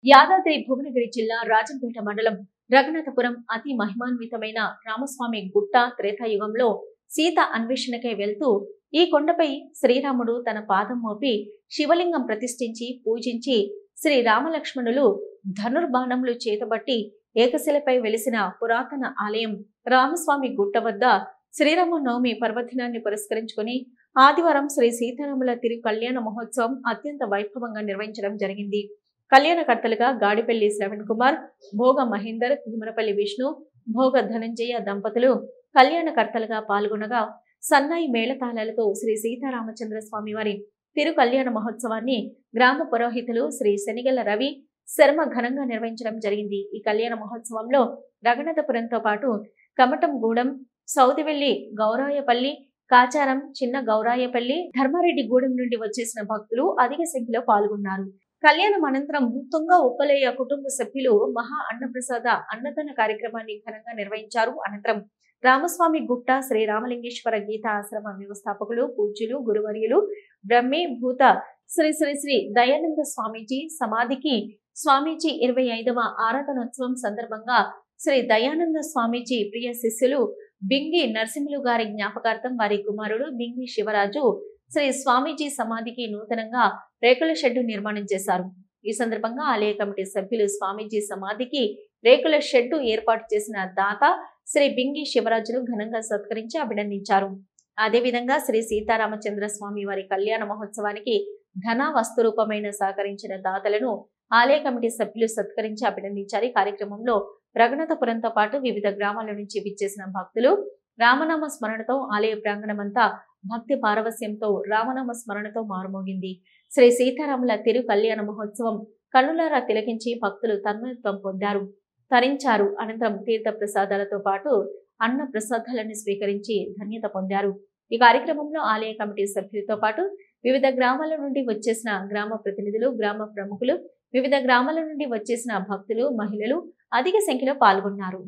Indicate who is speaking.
Speaker 1: యాదాద్రి భువనగిరి జిల్లా రాజంపేట మండలం రఘునాథపురం అతి మహిమాన్వితమైన రామస్వామి గుట్ట త్రేతాయుగంలో సీత అన్వేషణకై వెళ్తూ ఈ కొండపై శ్రీరాముడు తన పాదం మోపి శివలింగం ప్రతిష్ఠించి పూజించి శ్రీ రామలక్ష్మణులు ధనుర్బాణములు చేతబట్టి ఏకశిలపై వెలిసిన పురాతన ఆలయం రామస్వామి గుట్ట వద్ద శ్రీరామనవమి పర్వదినాన్ని పురస్కరించుకుని ఆదివారం శ్రీ సీతారాముల తిరు కళ్యాణ మహోత్సవం అత్యంత వైభవంగా నిర్వహించడం జరిగింది. కళ్యాణకర్తలుగా గాడిపల్లి శ్రవణ్ కుమార్, భోగ మహేందర్, భీమరపల్లి విష్ణు, భోగ ధనంజయ దంపతులు కళ్యాణకర్తలుగా పాల్గొనగా సన్నాయి మేళతాళాలతో శ్రీ సీతారామచంద్ర స్వామి వారి తిరు కళ్యాణ మహోత్సవాన్ని గ్రామ పురోహితులు శ్రీ శనిగల రవి శర్మ ఘనంగా నిర్వహించడం జరిగింది. ఈ కళ్యాణ మహోత్సవంలో రఘునాథపురంతో పాటు కమటంగూడెం, సౌదివెల్లి, గౌరాయపల్లి, కాచారం, చిన్న గౌరాయపల్లి, ధర్మారెడ్డిగూడెం నుండి వచ్చేసిన భక్తులు అధిక సంఖ్యలో పాల్గొన్నారు. కళ్యాణం అనంతరం తుంగ ఉప్పలయ్య కుటుంబ సభ్యులు మహా అన్నప్రసాద అన్నదాన కార్యక్రమాన్ని ఘనంగా నిర్వహించారు. అనంతరం రామస్వామి గుట్ట శ్రీ రామలింగేశ్వర గీత ఆశ్రమ వ్యవస్థాపకులు, పూజ్యులు, గురువర్యులు బ్రహ్మి భూత శ్రీ శ్రీ శ్రీ దయానంద స్వామీజీ సమాధికి స్వామీజీ 25వ ఆరాధనోత్సవం సందర్భంగా శ్రీ దయానంద స్వామీజీ ప్రియ శిష్యులు బింగి నరసింహులు గారి జ్ఞాపకార్థం వారి కుమారుడు బింగి శివరాజు శ్రీ స్వామీజీ సమాధికి నూతనంగా రేకుల షెడ్డు నిర్మాణం చేశారు. ఈ సందర్భంగా ఆలయ కమిటీ సభ్యులు స్వామీజీ సమాధికి రేకుల షెడ్డు ఏర్పాటు చేసిన దాత శ్రీ బింగి శివరాజును ఘనంగా సత్కరించి అభినందించారు. అదేవిధంగా శ్రీ సీతారామచంద్ర స్వామి వారి కళ్యాణ మహోత్సవానికి ధన వస్తు రూపమైన సహకరించిన దాతలను ఆలయ కమిటీ సభ్యులు సత్కరించి అభినందించారు. ఈ కార్యక్రమంలో రఘునాథపురంతో పాటు వివిధ గ్రామాల నుంచి విచ్చేసిన భక్తులు రామనామ స్మరణతో ఆలయ ప్రాంగణమంతా భక్తి పారవస్యంతో రామనామ స్మరణతో మారుమోగింది. శ్రీ సీతారాముల తిరు కళ్యాణ మహోత్సవం కన్నులారా తిలకించి భక్తులు తన్మయత్వం పొందారు, తరించారు. అనంతరం తీర్థ ప్రసాదాలతో పాటు అన్న ప్రసాదాలను స్వీకరించి ధన్యత పొందారు. ఈ కార్యక్రమంలో ఆలయ కమిటీ సభ్యులతో పాటు వివిధ గ్రామాల నుండి వచ్చేసిన గ్రామ ప్రతినిధులు, గ్రామ ప్రముఖులు, వివిధ గ్రామాల నుండి వచ్చేసిన భక్తులు, మహిళలు అధిక సంఖ్యలో పాల్గొన్నారు.